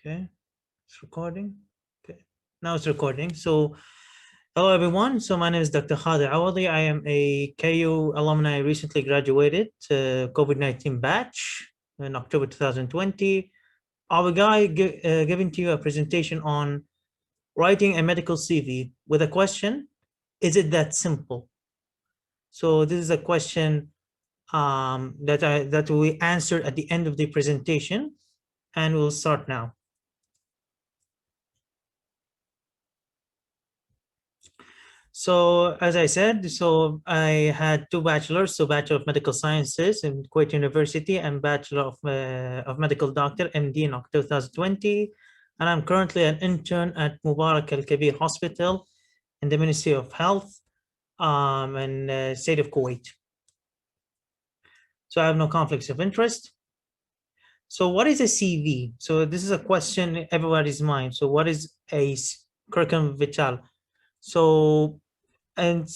Okay, it's recording. Okay, now it's recording. So, hello everyone. So my name is Dr. Khaled Alawadhi. I am a KU alumni, recently graduated COVID-19 batch in October 2020. Our guy giving to you a presentation on writing a medical CV with a question: is it that simple? So this is a question that we answer at the end of the presentation, and we'll start now. So as I said, so I had two bachelors, so Bachelor of Medical Sciences in Kuwait University and Bachelor of Medical Doctor, MD in October 2020. And I'm currently an intern at Mubarak Al Kabir Hospital in the Ministry of Health in the state of Kuwait. So I have no conflicts of interest. So what is a CV? So this is a question in everybody's mind. So what is a curriculum vitae? So and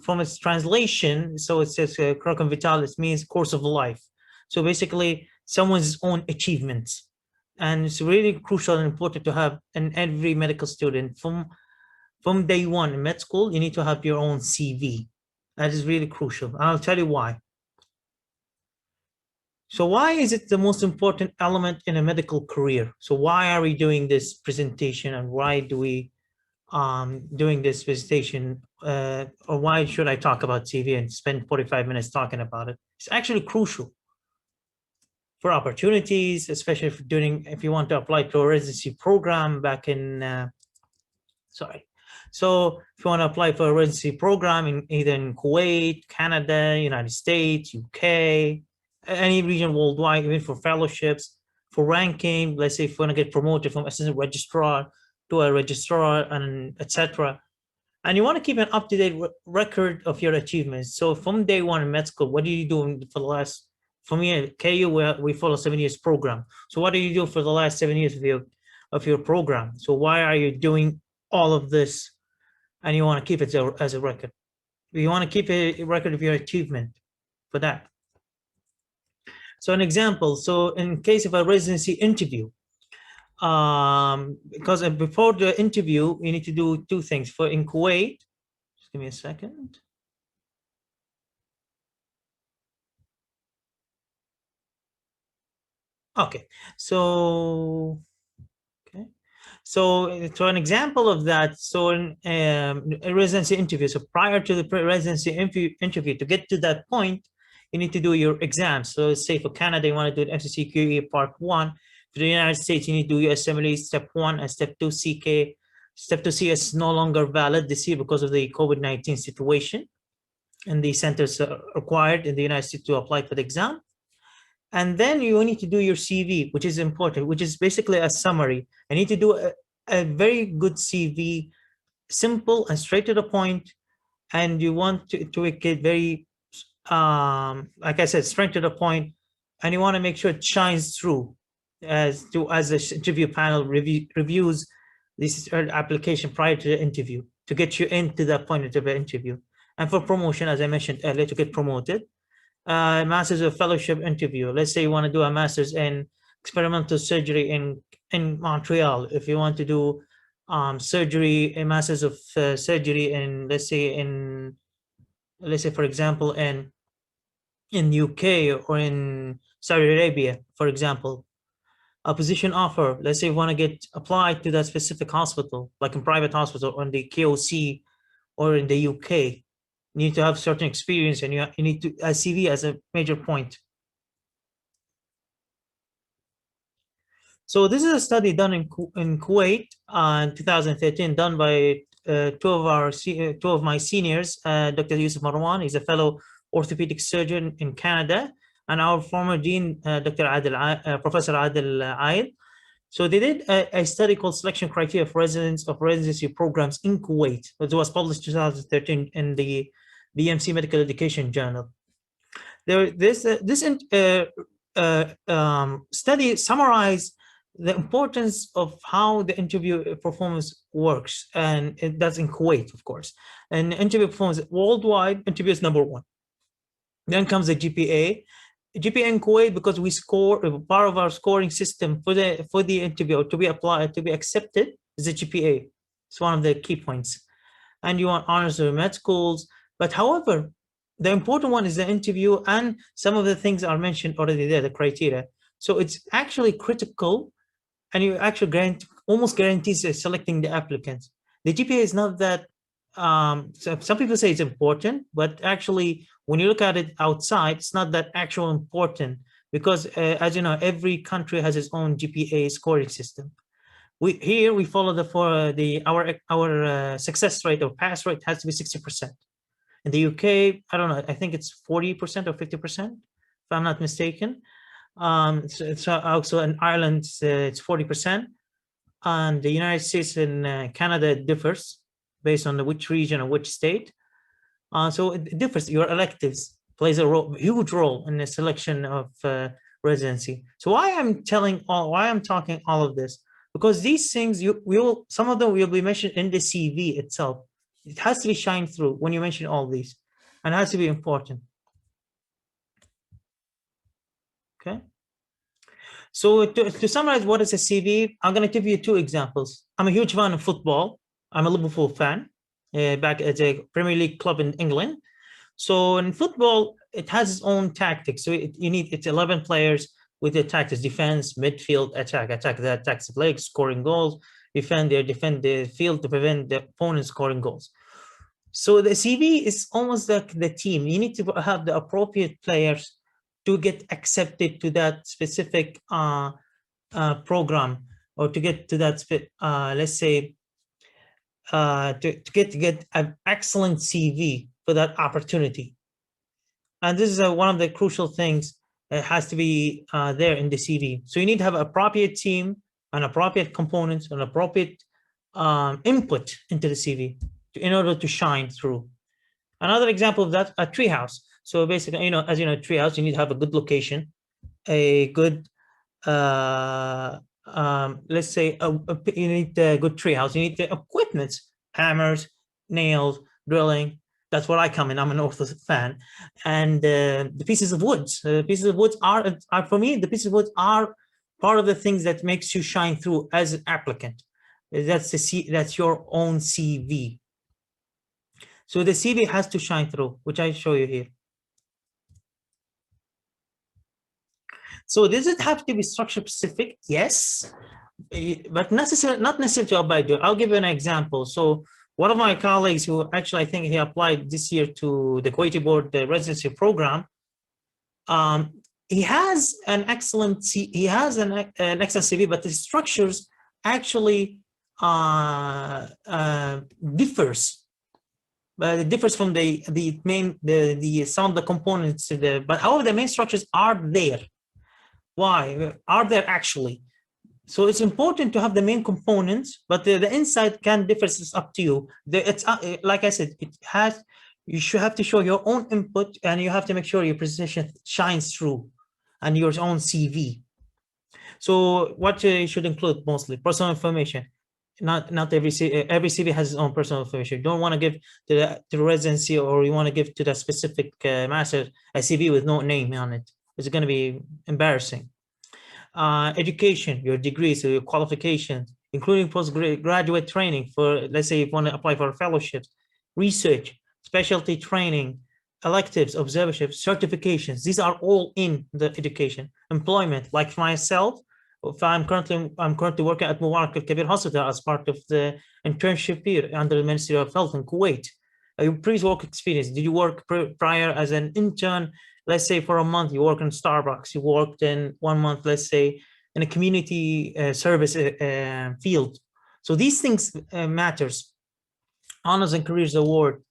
from its translation, so it says curriculum vitae means course of life. So basically someone's own achievements. And it's really crucial and important to have in every medical student from day one in med school, you need to have your own CV. That is really crucial. And I'll tell you why. So why is it the most important element in a medical career? So why are we doing this presentation, and why do we doing this presentation, or why should I talk about CV and spend 45 minutes talking about it? It's actually crucial for opportunities, especially if you want to apply to a residency program back in, So if you want to apply for a residency program in either in Kuwait, Canada, United States, UK, any region worldwide, even for fellowships, for ranking, let's say if you want to get promoted from assistant registrar to a registrar, and etc. And you want to keep an up-to-date record of your achievements. So from day one in med school, what do you do for the last, for me at KU, we follow 7 years program. So what do you do for the last 7 years of your program? So why are you doing all of this? And you want to keep it as a record. You want to keep a record of your achievement for that. So an example, so in case of a residency interview, because before the interview, you need to do two things. For in Kuwait, just give me a second. Okay, so so an example of that, so in a residency interview, so prior to the residency interview, to get to that point, you need to do your exams. So say for Canada, you want to do an FCCQE Part 1. For the United States, you need to do USMLE Step 1 and Step 2 CK. Step 2 CS is no longer valid this year because of the COVID-19 situation, and the centers are required in the United States to apply for the exam. And then you need to do your CV, which is important, which is basically a summary. I need to do a very good CV, simple and straight to the point. And you want to make it very, like I said, straight to the point. And you want to make sure it shines through as the interview panel reviews this application prior to the interview to get you into that point of the interview. And for promotion, as I mentioned earlier, to get promoted. Master's of Fellowship interview. Let's say you want to do a master's in experimental surgery in Montreal. If you want to do surgery, a master's of surgery in, let's say for example in UK or in Saudi Arabia, for example, a position offer. Let's say you want to get applied to that specific hospital, like in private hospital or in the KOC or in the UK. You need to have certain experience, and you need to a CV as a major point. So this is a study done in Kuwait in 2013, done by two of my seniors, Dr. Yusuf Marwan. He's a fellow orthopedic surgeon in Canada, and our former dean, Professor Adil Aid. So they did a study called Selection Criteria for Residents of Residency Programs in Kuwait. It was published 2013 in the BMC Medical Education Journal. This study summarized the importance of how the interview performance works, and that's in Kuwait, of course. And interview performance worldwide, interview is number one. Then comes the GPA, GPA in Kuwait, because we score, part of our scoring system for the interview to be applied, to be accepted, is the GPA. It's one of the key points. And you want honors or med schools. But however, the important one is the interview, and some of the things are mentioned already there, the criteria. So it's actually critical, and you actually almost guarantees selecting the applicants. The GPA is not that, so some people say it's important, but actually when you look at it outside, it's not that actual important, because as you know, every country has its own GPA scoring system. We follow our success rate or pass rate has to be 60%. In the UK, I don't know, I think it's 40% or 50%, if I'm not mistaken. So also in Ireland, it's 40%. And the United States and Canada, it differs based on which region or which state. So it differs. Your electives plays a huge role in the selection of residency. So why I'm talking all of this? Because these things, some of them will be mentioned in the CV itself. It has to be shined through when you mention all these, and it has to be important. Okay. So to summarize, what is a CV? I'm going to give you 2 examples. I'm a huge fan of football. I'm a Liverpool fan, back at a Premier League club in England. So in football, it has its own tactics. So it's 11 players with the tactics: defense, midfield, attack the attacks the legs, scoring goals, defend the field to prevent the opponent scoring goals. So the CV is almost like the team. You need to have the appropriate players to get accepted to that specific program, or to get to that, let's say, to get an excellent CV for that opportunity. And this is one of the crucial things that has to be there in the CV. So you need to have an appropriate team, and appropriate components, and appropriate input into the CV in order to shine through. Another example of that, a treehouse. So basically, as you know, treehouse, you need to have a good location, a good, let's say, you need a good treehouse. You need the equipment, hammers, nails, drilling. That's where I come in. I'm an ortho fan. And the pieces of wood. Pieces of wood are, for me, the pieces of wood are part of the things that makes you shine through as an applicant. That's your own CV. So the CV has to shine through, which I show you here. So does it have to be structure specific? Yes, but not necessarily to apply to. I'll give you an example. So one of my colleagues, who actually I think he applied this year to the Kuwaiti board, the residency program, he has an excellent excellent CV, but the structures actually differs. But it differs from the some of the components. But however, the main structures are there. Why are there actually? So it's important to have the main components, but the inside can differ. It's up to you. It's like I said, you should have to show your own input, and you have to make sure your presentation shines through, and your own CV. So what you should include mostly personal information. Not every CV has its own personal information. You don't want to give to the residency, or you want to give to the specific master a CV with no name on it. It's going to be embarrassing. Education, your degrees, your qualifications, including postgraduate training for, let's say, if you want to apply for fellowships, research, specialty training, electives, observerships, certifications. These are all in the education. Employment, like myself, if I'm currently working at Mubarak Al Kabir Hospital as part of the internship here under the Ministry of Health in Kuwait. Your previous work experience, did you work prior as an intern? Let's say for a month you work in Starbucks, you worked in 1 month, let's say, in a community service field. So these things matters. Honors and Careers Award,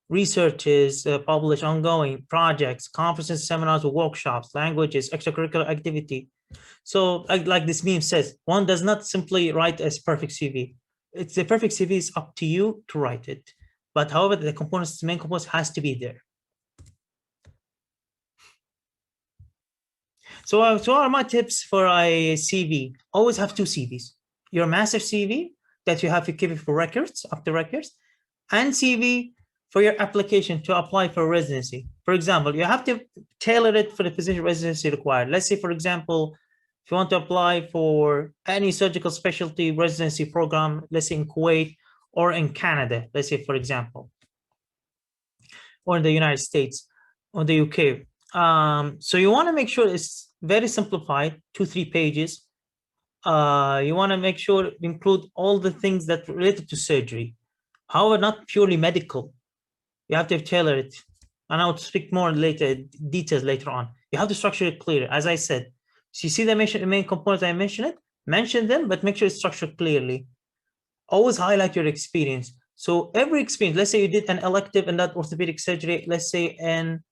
researches, published, ongoing projects, conferences, seminars, workshops, languages, extracurricular activity. So like this meme says, one does not simply write a perfect CV. It's a perfect CV is up to you to write it. But however, the main components has to be there. So what are my tips for a CV? Always have 2 CVs. Your master CV that you have to keep it for records, up to records, and CV for your application to apply for residency. For example, you have to tailor it for the position residency required. Let's say, for example, if you want to apply for any surgical specialty residency program, let's say in Kuwait or in Canada, let's say, for example, or in the United States or the UK. So you want to make sure it's very simplified, 2-3 pages. You want to make sure to include all the things that related to surgery. However, not purely medical. You have to tailor it. And I'll speak more later, details later on. You have to structure it clearly. As I said, so you see the main components I mentioned, mention them, but make sure it's structured clearly. Always highlight your experience. So every experience, let's say you did an elective in that orthopedic surgery, let's say in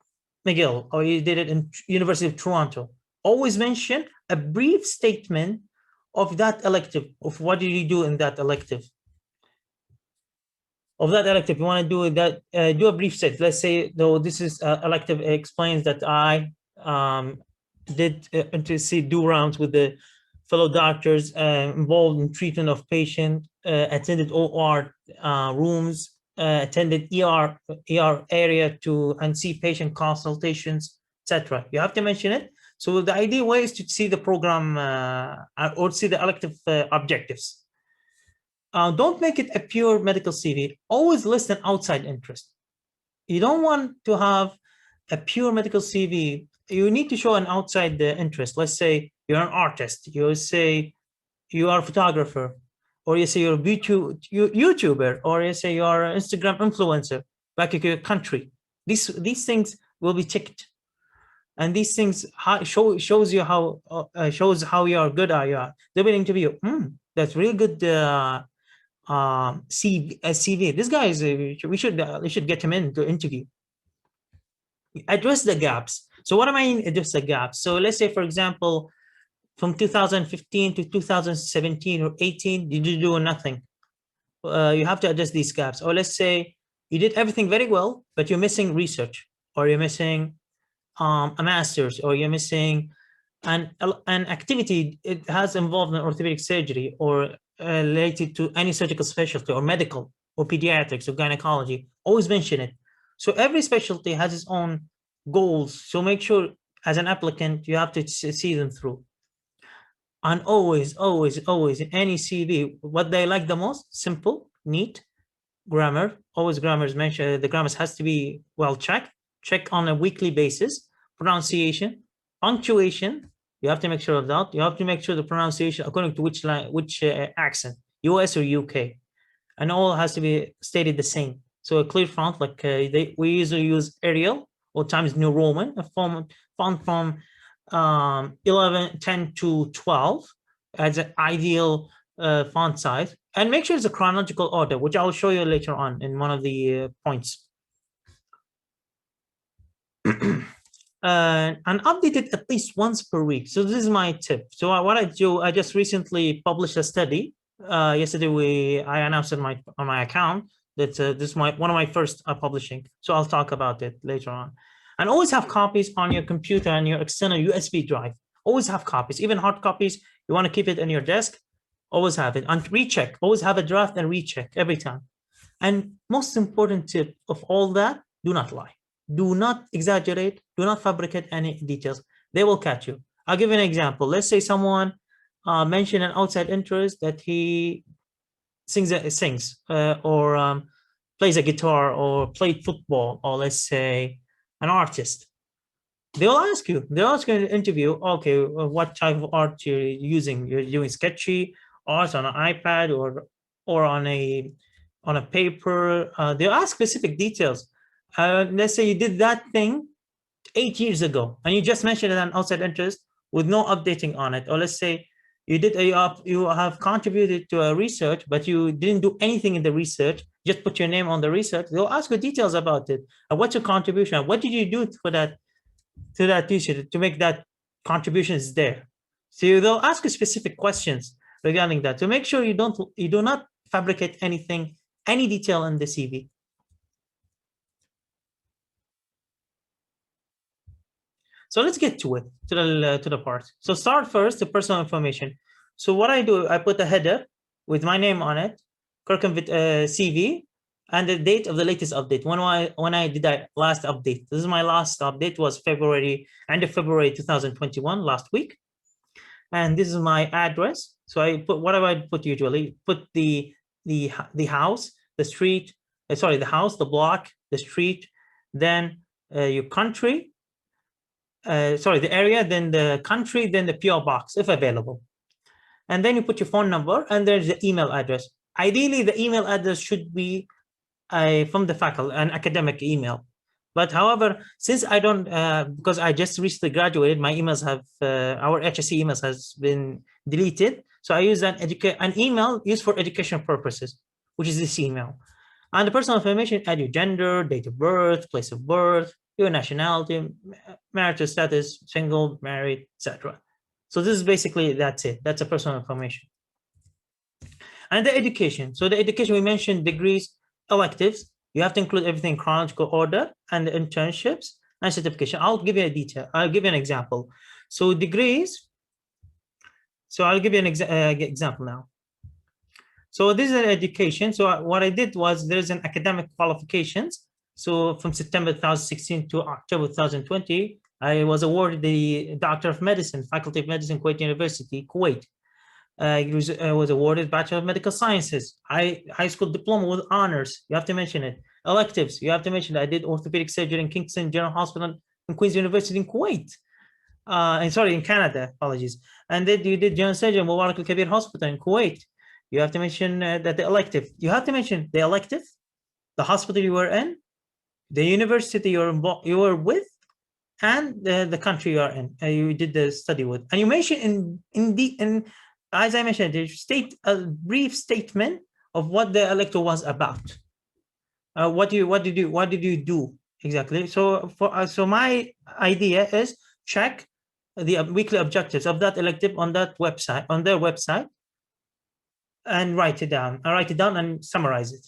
McGill, or you did it in University of Toronto. Always mention a brief statement of that elective, of what did you do in that elective. Of that elective, you want to do that, do a brief set. Let's say, though, this is elective explains that I did to see do rounds with the fellow doctors involved in treatment of patient, attended OR rooms, attended ER area to and see patient consultations, etc. You have to mention it. So the ideal way is to see the program or see the elective objectives. Don't make it a pure medical CV. Always list an outside interest. You don't want to have a pure medical CV. You need to show an outside interest. Let's say you're an artist. You say you are a photographer, or you say you're a YouTuber, or you say you are an Instagram influencer back in your country. These things will be ticked, and these things shows you how shows how you are good at you. They'll be interview. That's really good. CV. This guy is. We should get him in to interview. Address the gaps. So what do I mean? Address the gaps. So let's say, for example, from 2015 to 2017 or 18, you did do nothing. You have to address these gaps. Or let's say you did everything very well, but you're missing research, or you're missing a master's, or you're missing an activity it has involved in orthopedic surgery, or related to any surgical specialty, or medical, or pediatrics, or gynecology. Always mention it. So every specialty has its own goals. So make sure as an applicant, you have to see them through. And always, in any CV, what they like the most: simple, neat, grammar. Always grammar is mentioned. The grammar has to be well checked. Check on a weekly basis. Pronunciation, punctuation. You have to make sure of that. You have to make sure the pronunciation according to which accent, US or UK, and all has to be stated the same. So a clear font, like we usually use Arial or Times New Roman, a font from 10 to 12 as an ideal font size, and make sure it's a chronological order, which I'll show you later on in one of the points. And update it at least once per week. So this is my tip. So what I do, I just recently published a study. Yesterday I announced on my account that this is one of my first publishing. So I'll talk about it later on. And always have copies on your computer and your external USB drive. Always have copies, even hard copies. You want to keep it on your desk, always have it. And recheck, always have a draft and recheck every time. And most important tip of all that, do not lie. Do not exaggerate. Do not fabricate any details. They will catch you. I'll give you an example. Let's say someone mentioned an outside interest that he sings or plays a guitar or played football, or let's say an artist. They'll ask you. They'll ask you in an interview. Okay, what type of art you're using? You're doing sketchy art on an iPad or on a paper. They'll ask specific details. Let's say you did that thing 8 years ago, and you just mentioned an outside interest with no updating on it. Or let's say you have contributed to a research, but you didn't do anything in the research. Just put your name on the research. They'll ask you details about it. What's your contribution? What did you do for that to that research to make that contribution is there? So they'll ask you specific questions regarding that to make sure you do not fabricate anything, any detail in the CV. So let's get to it, to the part. So start first, the personal information. So what I do, I put a header with my name on it, Kirkham CV, and the date of the latest update. When I did that last update. This is my last update was end of February 2021, last week. And this is my address. So I put, what do I put usually? Put the house, the street, sorry, the house, the block, the street, then your country, sorry, the area, then the country, then the PO box if available. And then you put your phone number, and there's the email address. Ideally, the email address should be from the faculty, an academic email. But however, since I don't, because I just recently graduated, my emails have, our HSC emails has been deleted. So I use an email used for education purposes, which is this email. And the personal information, add your gender, date of birth, place of birth, your nationality, marital status, single, married, etc. So this is basically, that's it. That's a personal information. And the education. So the education, we mentioned degrees, electives. You have to include everything in chronological order, and the internships and certification. I'll give you a detail. I'll give you an example. So degrees. So I'll give you an example now. So this is an education. So what I did was, there's an academic qualifications. So from September 2016 to October 2020, I was awarded the Doctor of Medicine, Faculty of Medicine, Kuwait University, Kuwait. Was awarded Bachelor of Medical Sciences, high school diploma with honors. You have to mention it. Electives, you have to mention it. I did orthopedic surgery in Kingston General Hospital and Queen's University in Kuwait. And sorry, in Canada, apologies. And then you did general surgery in Mubarak Al-Kabir Hospital in Kuwait. You have to mention that the elective. You have to mention the elective, the hospital you were in, the university you were with, and the country you are in. You did the study with. And you mentioned as I mentioned, state a brief statement of what the elective was about. What did you do exactly? So so my idea is check the weekly objectives of that elective on their website, and write it down. I write it down and summarize it.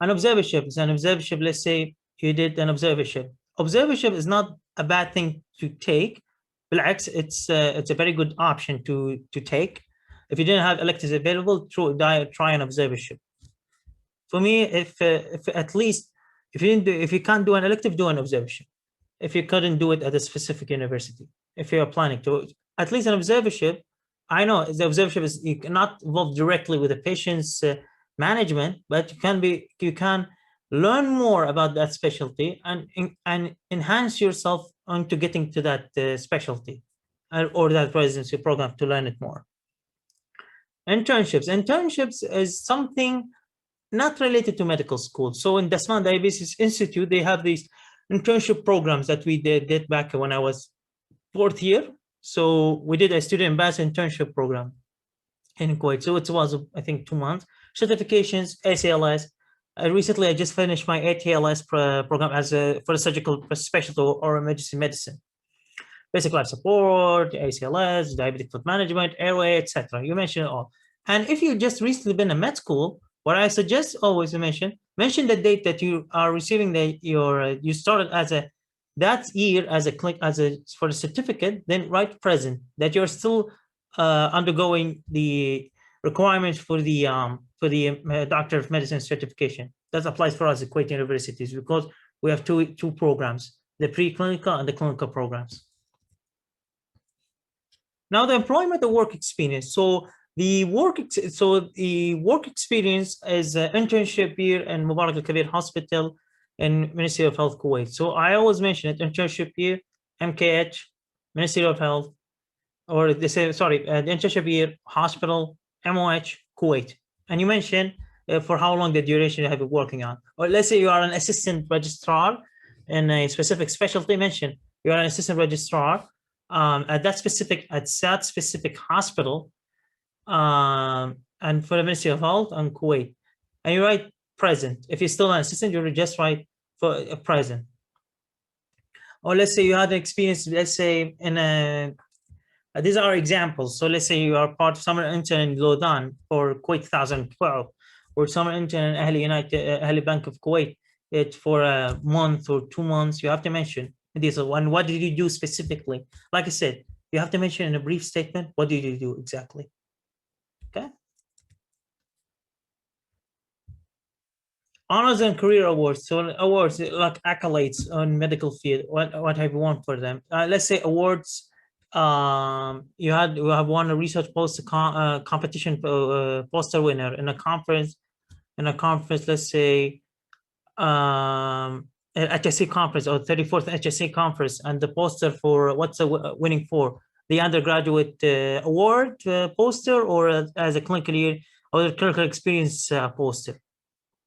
An observership is an observership. Let's say you did an observership. Observership is not a bad thing to take. It's a very good option to take. If you didn't have electives available, try an observership. For me, if at least if you can't do an elective, do an observership. If you couldn't do it at a specific university, if you are planning to, at least an observership. I know the observership is, you cannot involve directly with the patient's management, but you can learn more about that specialty and enhance yourself onto getting to that specialty or that residency program to learn it more. Internships is something not related to medical school. So in Dasman Diabetes Institute, they have these internship programs that we did back when I was fourth year. So we did a student ambassador internship program in Kuwait. So it was, I think, 2 months. Certifications, ACLS. Recently, I just finished my ATLS program for a surgical specialty or emergency medicine. Basic life support, ACLS, diabetic foot management, airway, etc. You mentioned it all. And if you just recently been in med school, what I suggest always mention the date that you are receiving you started that year for the certificate, then write present, that you're still undergoing the requirements for the Doctor of Medicine certification. That applies for us at Kuwait universities, because we have two programs, the preclinical and the clinical programs. Now, the employment and work experience. So the work experience is an internship year in Mubarak Al-Kabir Hospital in Ministry of Health, Kuwait. So I always mention it, internship year, MKH, Ministry of Health, or they say, sorry, the internship year, hospital, MOH, Kuwait. And you mentioned for how long the duration you have been working on. Or let's say you are an assistant registrar in a specific specialty. Mention you are an assistant registrar at that specific hospital, and for the Ministry of Health and Kuwait. And you write present. If you're still an assistant, you just write for a present. Or let's say you had an experience, let's say in a these are examples. So let's say you are part of summer intern in Lodan for Kuwait 2012, or summer intern in Ahli Bank of Kuwait for a month or 2 months. You have to mention this one. What did you do specifically? Like I said, you have to mention in a brief statement, what did you do exactly? Okay. Honors and career awards. So awards like accolades on medical field. What have you won for them? Let's say awards. You have won a research poster competition poster winner in a conference. In a conference, let's say HSC conference or 34th HSC conference, and the poster for what's the winning for the undergraduate award poster, or as a clinical year or a clinical experience poster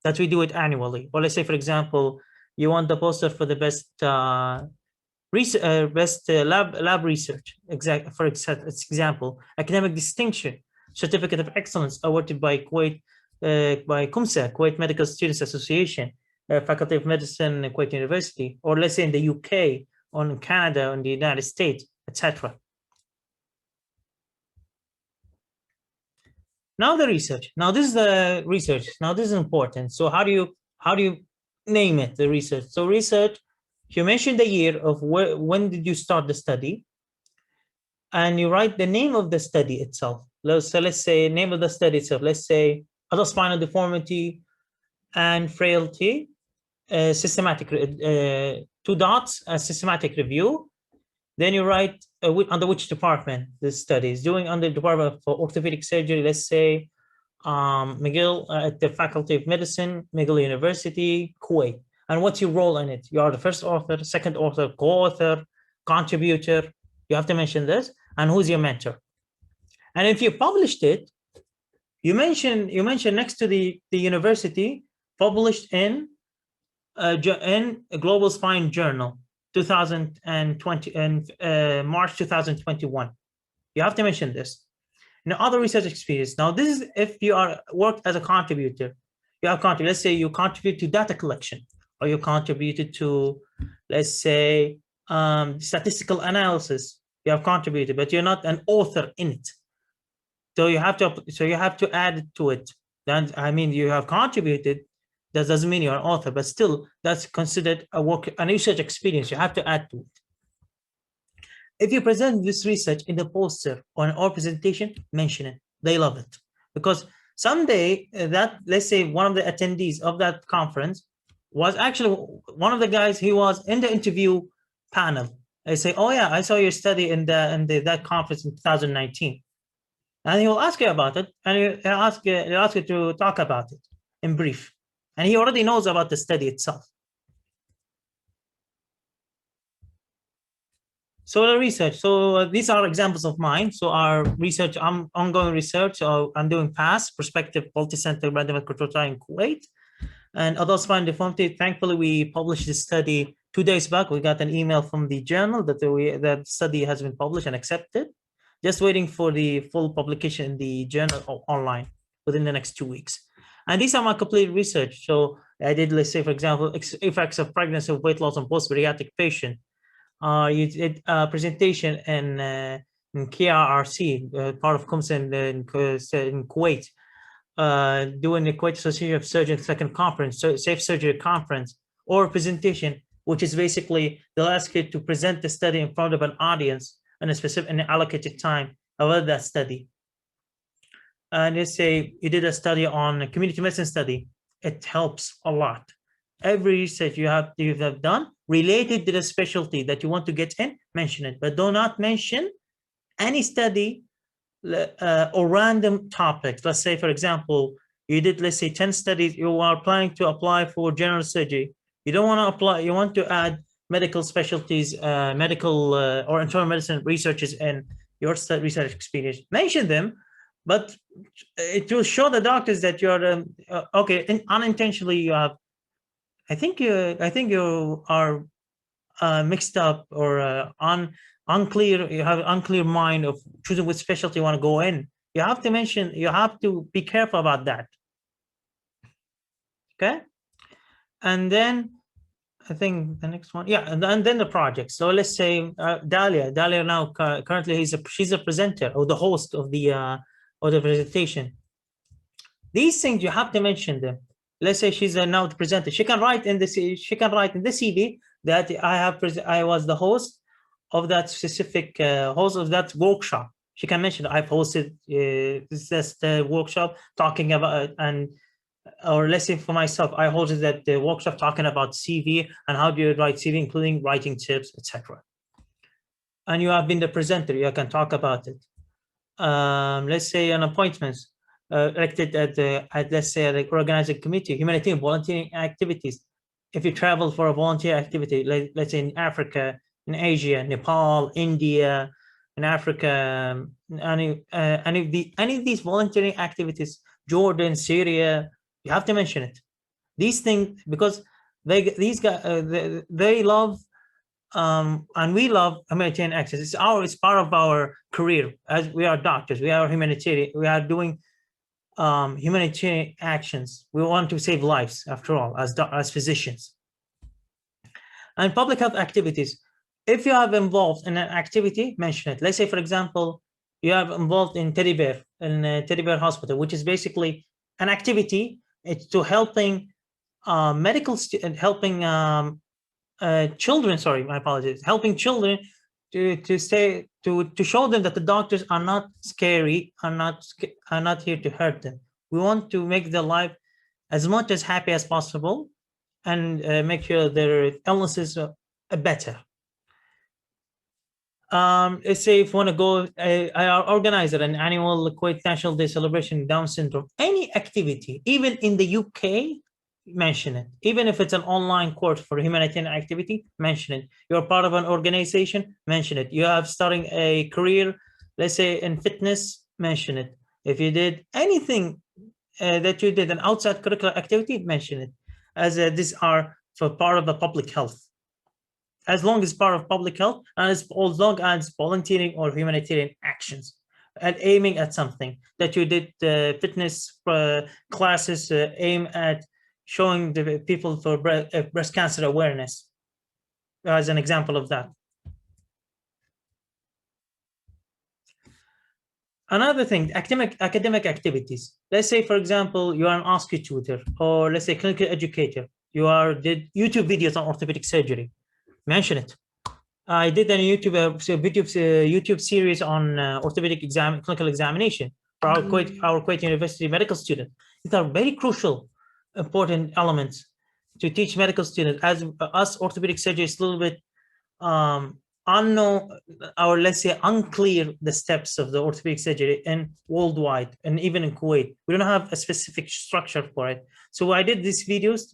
that we do it annually. Or let's say, for example, you want the poster for the best lab research. For example, academic distinction, certificate of excellence awarded by Kuwait by KUMSA, Kuwait Medical Students Association, Faculty of Medicine, Kuwait University, or let's say in the UK, or in Canada, or in the United States, etc. Now the research. Now this is the research. Now this is important. So how do you name it, the research? So research, you mention the year of when did you start the study, and you write the name of the study itself. So let's say name of the study itself. Let's say adult spinal deformity and frailty, systematic, two dots, a systematic review. Then you write under which department this study is doing, under the Department for Orthopedic Surgery, let's say McGill at the Faculty of Medicine, McGill University, Kuwait. And what's your role in it? You are the first author, second author, co-author, contributor. You have to mention this. And who's your mentor? And if you published it, you mention next to the university, published in a Global Spine Journal, 2020 and March 2021. You have to mention this. Now, other research experience. Now, this is if you are worked as a contributor. You have contributed. Let's say you contribute to data collection, or you contributed to, let's say, statistical analysis. You have contributed, but you're not an author in it. So you have to add to it. Then I mean, you have contributed. That doesn't mean you're an author, but still, that's considered a research experience. You have to add to it. If you present this research in the poster or presentation, mention it. They love it, because someday let's say one of the attendees of that conference was actually one of the guys. He was in the interview panel. They say, "Oh yeah, I saw your study in that conference in 2019," and he will ask you about it, and he'll ask you to talk about it in brief. And he already knows about the study itself. So the research. So these are examples of mine. So our research, ongoing research. I'm doing past prospective multi-center randomized control trial in Kuwait, and adult spinal deformity. Thankfully, we published this study 2 days back. We got an email from the journal that that study has been published and accepted. Just waiting for the full publication in the journal online within the next 2 weeks. And these are my complete research. So I did, let's say, for example, effects of pregnancy of weight loss on post-bariatric patient. You did a presentation in KRRC, part of KUMSA in Kuwait, doing the Kuwait Association of Surgeons second conference, so Safe Surgery conference, or presentation, which is basically they'll ask you to present the study in front of an audience in a specific and allocated time about that study. And let's say you did a study on a community medicine study, it helps a lot. Every research you have done related to the specialty that you want to get in, mention it, but do not mention any study or random topics. Let's say, for example, you did, let's say, 10 studies, you are planning to apply for general surgery. You don't want to apply, you want to add medical specialties, medical or internal medicine researchers in your research experience. Mention them, but it will show the doctors that you're okay. Unintentionally, you have. I think you are mixed up or unclear. You have an unclear mind of choosing which specialty you want to go in. You have to mention. You have to be careful about that. Okay, and then I think the next one, yeah, and then the project. So let's say Dalia now currently she's a presenter or the host of the presentation. These things you have to mention them. Let's say she's now the presenter. She can write in the CV that I was the host of that specific host of that workshop. She can mention I've hosted this workshop talking about and or let's say for myself, I hosted that the workshop talking about CV and how do you write CV, including writing tips, etc. And you have been the presenter, you can talk about it. Let's say on appointments, elected at let's say at the organizing committee, humanitarian volunteering activities. If you travel for a volunteer activity, let's say in Africa, in Asia, Nepal, India, in Africa, any of these volunteering activities, Jordan, Syria, you have to mention it. These things because these guys they love and we love humanitarian access. It's part of our career. As we are doctors, we are humanitarian. We are doing humanitarian actions. We want to save lives, after all, as physicians. And public health activities. If you have involved in an activity, mention it. Let's say, for example, you have involved in Teddy Bear Teddy Bear Hospital, which is basically an activity. It's to helping helping children. Sorry, my apologies. Helping children to show them that the doctors are not scary, are not here to hurt them. We want to make their life as much as happy as possible, and make sure their illnesses are better. Let's say if you want to go, I organize an annual Kuwait National Day celebration, Down syndrome, any activity, even in the UK, mention it. Even if it's an online course for humanitarian activity, mention it. You're part of an organization, mention it. You have starting a career, let's say in fitness, mention it. If you did anything that you did an outside curricular activity, mention it. As these are for part of the public health. As long as part of public health, and as long as volunteering or humanitarian actions, and aiming at something that you did, fitness classes aim at showing the people for breast cancer awareness, as an example of that. Another thing, academic activities. Let's say, for example, you are an OSCE tutor, or let's say clinical educator. You did YouTube videos on orthopedic surgery. Mention it. I did a YouTube series on orthopedic clinical examination for our Kuwait University medical students. These are very crucial, important elements to teach medical students. As us orthopedic surgeons, a little bit unknown, or let's say unclear, the steps of the orthopedic surgery in worldwide, and even in Kuwait, we don't have a specific structure for it. So I did these videos,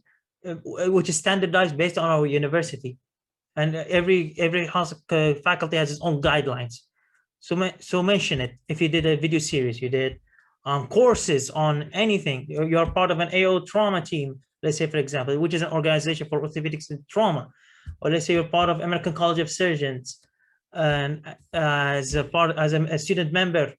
which is standardized based on our university, and every faculty has its own guidelines. So mention it. If you did a video series, you did courses on anything, you're part of an AO trauma team, let's say, for example, which is an organization for orthopedics and trauma, or let's say you're part of American College of Surgeons, and as a student member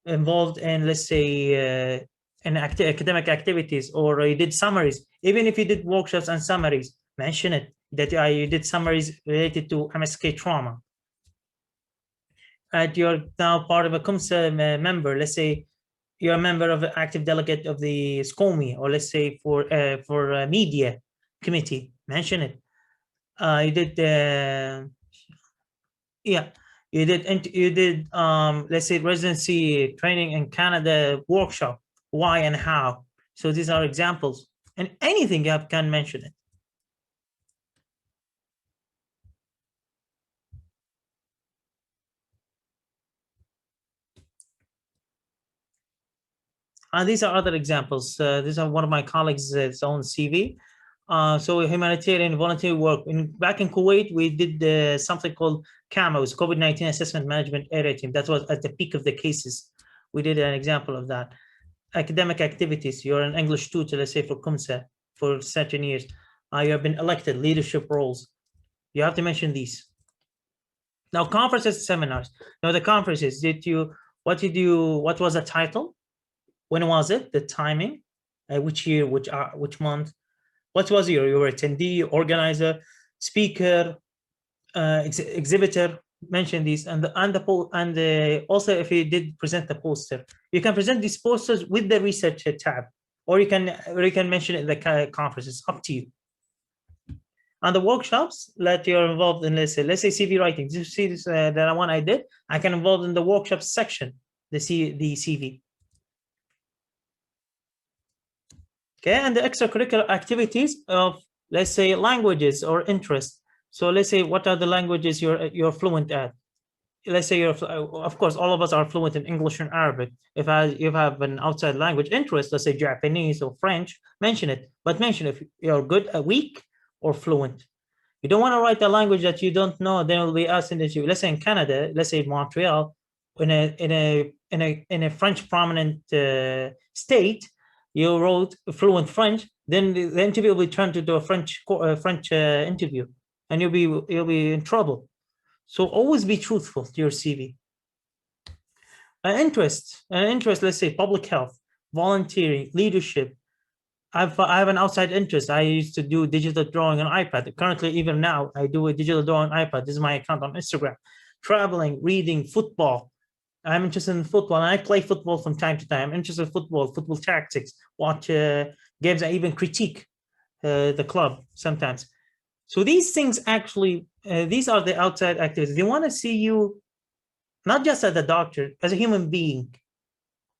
involved in, let's say, in academic activities, or you did summaries. Even if you did workshops and summaries, mention it, that you did summaries related to MSK trauma. And you're now part of a CUMSA member. Let's say you're a member of an active delegate of the SCOMI, or let's say for media committee, mention it. You did let's say residency training in Canada workshop, why and how. So these are examples, and anything you can mention it. These are other examples. These are one of my colleagues' own CV. So humanitarian volunteer work. Back in Kuwait, we did something called CAMA, COVID-19 Assessment Management Area Team. That was at the peak of the cases. We did an example of that. Academic activities. You're an English tutor, let's say, for CUMSA for certain years. You have been elected, leadership roles. You have to mention these. Now, conferences, seminars. Now, the conferences, what was the title? When was it? The timing? Which year? Which month? What was your attendee, organizer, speaker, exhibitor? Mention these, and also if you did present the poster, you can present these posters with the research tab, or you can mention it in the conference. It's up to you. And the workshops that you're involved in, let's say CV writing. Did you see this? The one I did, I can involve in the workshop section, the CV. Okay, and the extracurricular activities of, let's say, languages or interests. So let's say, what are the languages you're fluent at? Let's say you're, of course, all of us are fluent in English and Arabic. If you have an outside language interest, let's say Japanese or French, mention it. But mention if you're good, weak, or fluent. You don't want to write a language that you don't know. Then will be asked in the interview. Let's say in Canada, let's say Montreal, in a French prominent state, you wrote fluent French. Then the interview will be turned into a French interview, and you'll be in trouble. So always be truthful to your CV. An interest, let's say public health, volunteering, leadership. I have an outside interest. I used to do digital drawing on iPad. Currently, even now, I do a digital drawing on iPad. This is my account on Instagram. Traveling, reading, football. I'm interested in football, and I play football from time to time. I'm interested in football tactics, watch games. I even critique the club sometimes. So these things actually, these are the outside activities. They want to see you not just as a doctor, as a human being.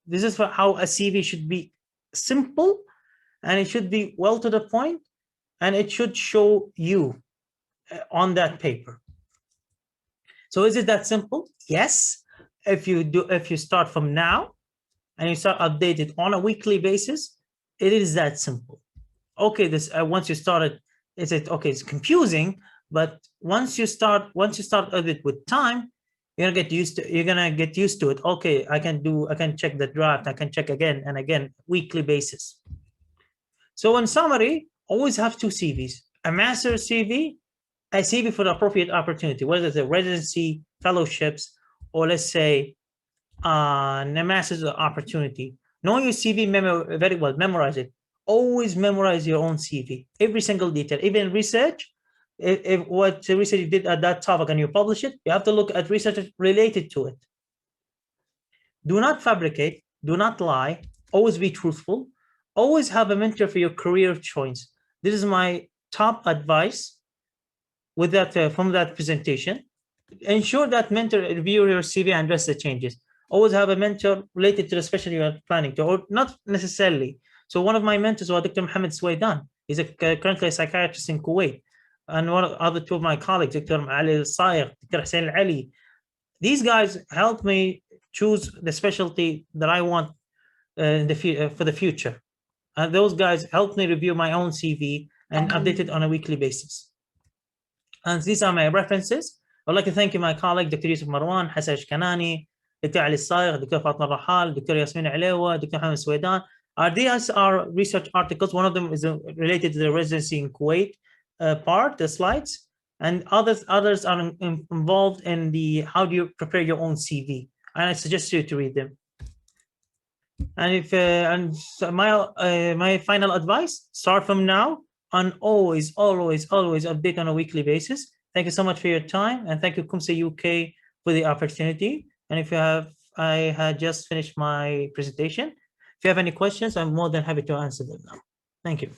This is how a CV should be: simple, and it should be well to the point, and it should show you on that paper. So is it that simple? Yes. If you start from now and you start updated on a weekly basis, it is that simple. Okay, this once you started, it's confusing, but once you start it with time, you're gonna get used to it. Okay, I can check the draft, I can check again and again, weekly basis. So in summary, always have two CVs: a master CV, a CV for the appropriate opportunity, whether it's a residency, fellowships, or let's say a master's opportunity. Know your CV very well, memorize it. Always memorize your own CV, every single detail, even research. If what research you did at that topic and you publish it, you have to look at research related to it. Do not fabricate, do not lie, always be truthful, always have a mentor for your career choice. This is my top advice with that from that presentation. Ensure that mentor review your CV and address the changes. Always have a mentor related to the specialty you are planning to, or not necessarily. So one of my mentors was Dr. Mohammed Swaydan. He's currently a psychiatrist in Kuwait. And one of the other two of my colleagues, Dr. Ali Al-Sayr, Dr. Hussein Al-Ali. These guys helped me choose the specialty that I want for the future. And those guys helped me review my own CV and update it on a weekly basis. And these are my references. I'd like to thank you, my colleague, Dr. Yusuf Marwan, Hassan Kanani, Dr. Ali Saigh, Dr. Fatma Rahal, Dr. Yasmin Alawa, Dr. Hamid Swaydan. These are research articles. One of them is related to the residency in Kuwait part, the slides, and others are involved in the how do you prepare your own CV. And I suggest you to read them. And if my final advice: start from now and always update on a weekly basis. Thank you so much for your time, and thank you Kumsa UK for the opportunity. And if you have, I had just finished my presentation. If you have any questions, I'm more than happy to answer them now. Thank you.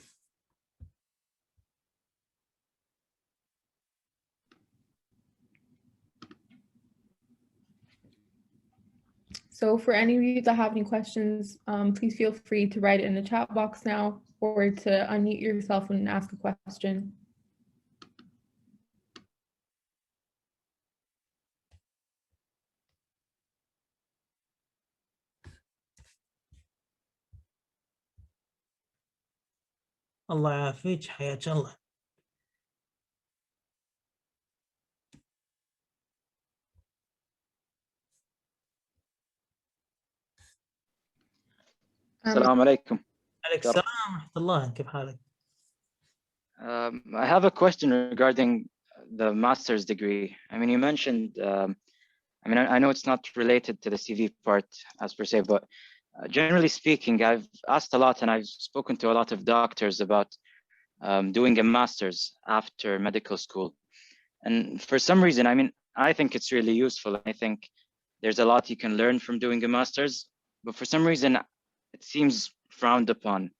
So for any of you that have any questions, please feel free to write it in the chat box now or to unmute yourself and ask a question. الله يعافيك حياك الله. السلام عليكم. عليك السلام ورحمة الله. كيف حالك? I have a question regarding the master's degree. I mean, you mentioned, I know it's not related to the CV part as per se, but generally speaking, I've asked a lot and I've spoken to a lot of doctors about doing a master's after medical school. And for some reason, I think it's really useful. I think there's a lot you can learn from doing a master's, but for some reason, it seems frowned upon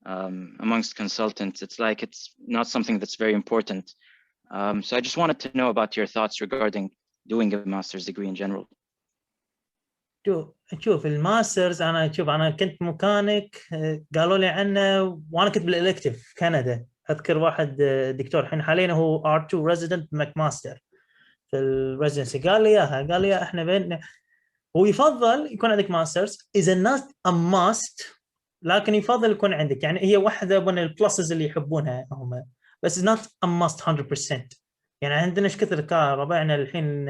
amongst consultants. It's like it's not something that's very important. So I just wanted to know about your thoughts regarding doing a master's degree in general. شوف الماسترز، انا كنت ميكانيك، قالوا لي عنه وانا كنت بالالكتيف في كندا. اذكر واحد دكتور الحين حاليا هو R2 ريزيدنت ماك ماستر في الريزيدنسي، قال لي احنا بين، هو يفضل يكون عندك ماسترز اذا الناس ماست، لكن يفضل يكون عندك، يعني هي واحده من البلسز اللي يحبونها هم، بس not a must 100%. يعني عندنا ايش كثر ربعنا الحين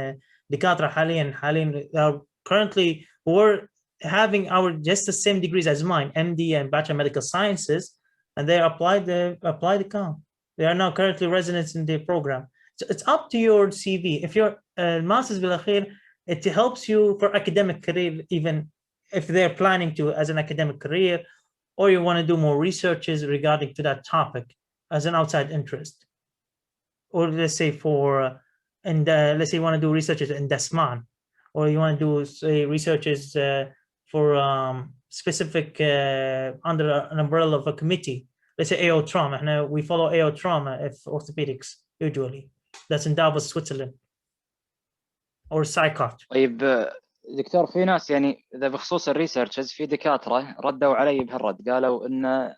دكاتره حاليا currently we're having our just the same degrees as mine, MD and Bachelor of Medical Sciences, and they apply the COM. They are now currently residents in the program. So it's up to your CV. If you're master's بالاخير, it helps you for academic career, even if they're planning to as an academic career, or you want to do more researches regarding to that topic as an outside interest. Or let's say let's say you want to do researches in Dasman, or you want to do say researches for specific under an umbrella of a committee. Let's say AO trauma. Now we follow AO trauma if orthopedics usually. That's in Davos, Switzerland. Or psychiatry. طيب دكتور، في ناس يعني اذا بخصوص الريسيرشز، في دكاتره ردوا علي بهالرد، قالوا ان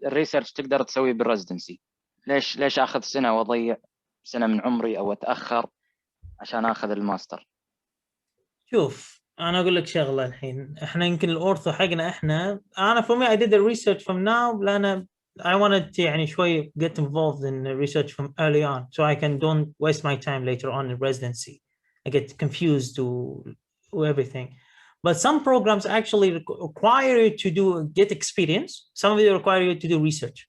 الريسيرش تقدر تسويه بالريزدنسي. ليش اخذ سنه واضيع سنه من عمري او اتاخر عشان اخذ الماستر؟ شوف انا اقول لك شغله، الحين احنا يمكن الاورثو حقنا انا for me I did the research from now، لان I wanted to يعني شوي get involved in research from early on so I can don't waste my time later on in residency. I get confused to everything. But some programs actually require you to get experience. Some of them require you to do research.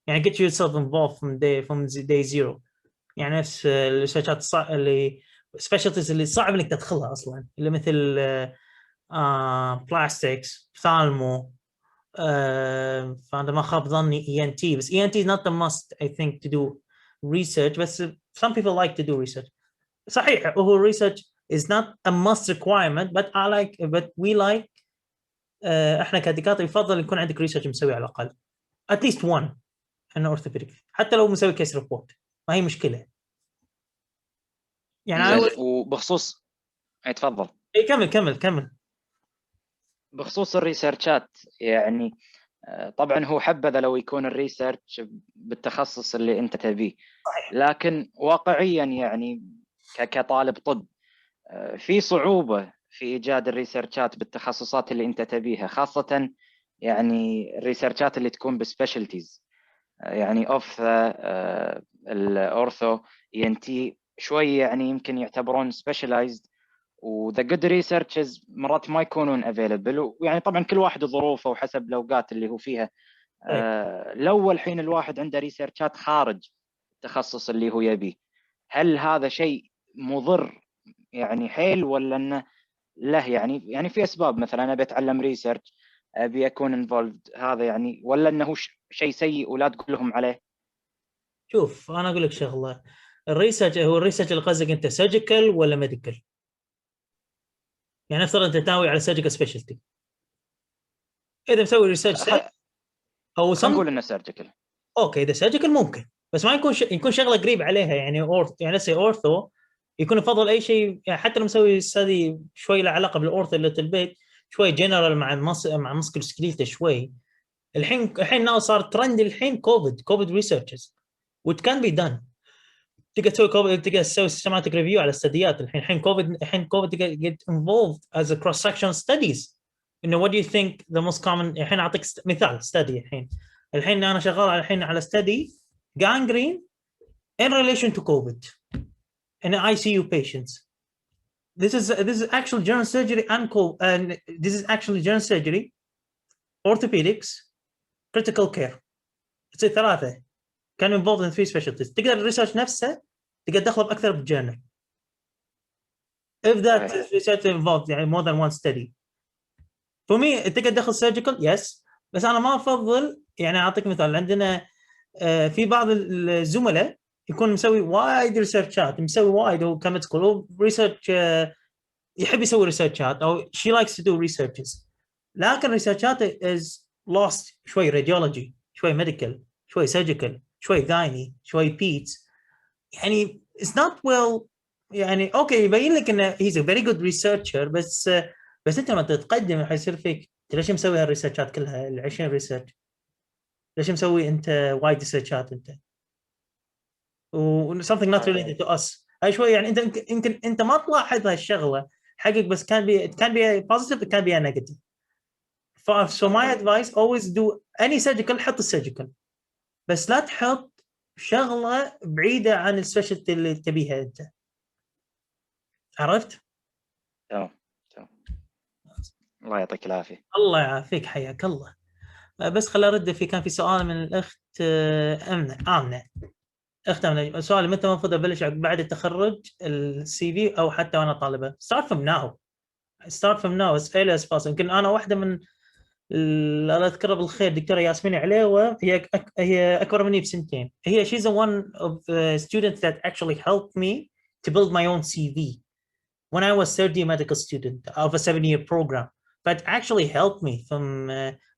يعني get yourself involved from day zero. يعني نفس الريسيرشات اللي سبيشالتيز اللي صعب انك تدخلها اصلا، اللي مثل بلاستكس، ثالمو، فانا ما خاب ظني ENT. بس ENT is not the must I think to do research، بس some people like to do research. صحيح هو research is not a must requirement but we like احنا كدكاتره يفضل يكون عندك ريسيرش مسوي على الاقل at least one in orthopedic، حتى لو مسوي كيس ريبورت ما هي مشكله. يعني وبخصوص تفضل. كمل. بخصوص الريسيرشات، يعني طبعا هو حبذا لو يكون الريسيرش بالتخصص اللي انت تبيه، لكن واقعيا يعني كطالب طب في صعوبة في إيجاد الريسيرشات بالتخصصات اللي أنت تبيها، خاصة يعني الريسيرشات اللي تكون بسبيشالتيز، يعني الأورثو ENT شوي يعني يمكن يعتبرون سبيشالايزد، وذا جود ريسيرشز مرات ما يكونون افيلبل، ويعني طبعا كل واحد وظروفه وحسب الأوقات اللي هو فيها. لو الحين الواحد عنده ريسيرشات خارج التخصص اللي هو يبيه، هل هذا شيء مضر يعني حيل، ولا انه له يعني في اسباب، مثلا انا بتعلم ريسيرش ابي اكون انفولد، هذا يعني، ولا انه شيء سيء ولا تقول لهم عليه؟ شوف انا اقول لك شغله، الريسيرش اللي قصدك انت سيرجيكال ولا ميديكال؟ يعني افترض انت ناوي على سيرجيكال سبيشالتي، اذا مسوي ريسيرش او خلينا نقول انه سيرجيكال، اوكي اذا سيرجيكال ممكن، بس ما يكون شغله قريب عليها. يعني يعني نسي اورثو يكون يفضل اي شيء، يعني حتى لو مسوي ستدي شوي له علاقه بالاورثو اللي البيت، شوي جنرال مع مسكل سكليتا شوي. الحين ناو صار ترند الحين كوفيد ريسيرشز which can be done. تقدر تسوي كوفيد، تقدر تسوي سيستماتيك ريفيو على استديات. الحين كوفيد تقدر get involved as a cross section studies. what do you think the most common؟ الحين اعطيك مثال ستدي. الحين انا شغال على ستدي gangrene in relation to COVID in ICU patients. This is actual general surgery and this is actually general surgery, orthopedics, critical care. تصير ثلاثه كانوا involved in 3 specialties. تقدر الريسيرش نفسه تقدر تدخل اكثر بالجورنال if that research involved يعني more than one study. for me تقدر تدخل surgical yes، بس انا ما افضل. يعني اعطيك مثال، عندنا في بعض الزملاء يكون مسوي وايد ريسيرشات، مسوي وايد، هو كمد سكول ريسيرش، يحب يسوي ريسيرشات او she likes to do researches، لكن ريسيرشات is lost شوي راديولوجي، شوي ميديكال، شوي سيرجيكال، شوي غايني، شوي بيتس. يعني it's not well. يعني اوكي يبين لك انه he's a very good researcher، بس بس انت لما تتقدم حيصير فيك انت ليش مسوي هالريسيرشات كلها ال 20 ريسيرش؟ ليش مسوي انت وايد ريسيرشات انت؟ و something not related to us. هاي شوي يعني انت يمكن انت ما تلاحظ هالشغله حقك، بس كان بي positive كان بي negative. So my advice always do any surgical، حط السيرجيكال، بس لا تحط شغله بعيده عن السبيشالتي اللي تبيها انت. عرفت؟ تمام. الله يعطيك العافيه. الله يعافيك، حياك الله. بس خليني ارد كان في سؤال من الاخت آمنة. اخت آمنة، سؤال متى المفروض ابلش بعد التخرج السي في او حتى وانا طالبه؟ start from now as early as possible. يمكن انا واحده من الله يذكرها بالخير دكتوره ياسمين عليوه، هي اكبر مني بسنتين. هي she's one of the students that actually helped me to build my own CV when I was third year medical student of a 7-year program. But actually helped me from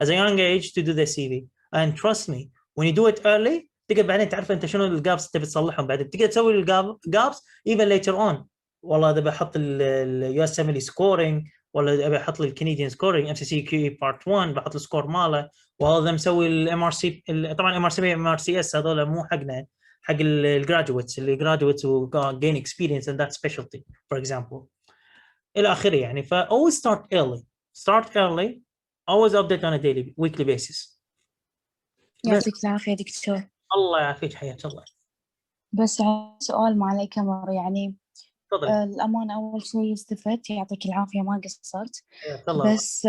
as a young age to do the CV. And trust me, when you do it early تقدر بعدين تعرف انت شنو الجابس تبي تصلحهم، بعدين تقدر تسوي الجابس even later on. والله اذا بحط اليو اس ام سكورينج، ولا ابي احط لي الكنديان سكورينج ام سي سي كيو اي بارت 1 بحط السكور ماله، وهذا مسوي الام ار سي. طبعا ام ار سي ام ار سي اس هذول مو حقنا، حق الجراجويتس اللي جراجويتس و gain experience in that specialty for example الى اخره يعني. ف always start early always update on a daily weekly basis. يعطيك العافية دكتور. الله يعافيك، حياك الله. بس سؤال ما عليك أمر يعني. تفضل. الأمانة أول شيء استفدت، يعطيك العافية ما قصرت. حياك الله. بس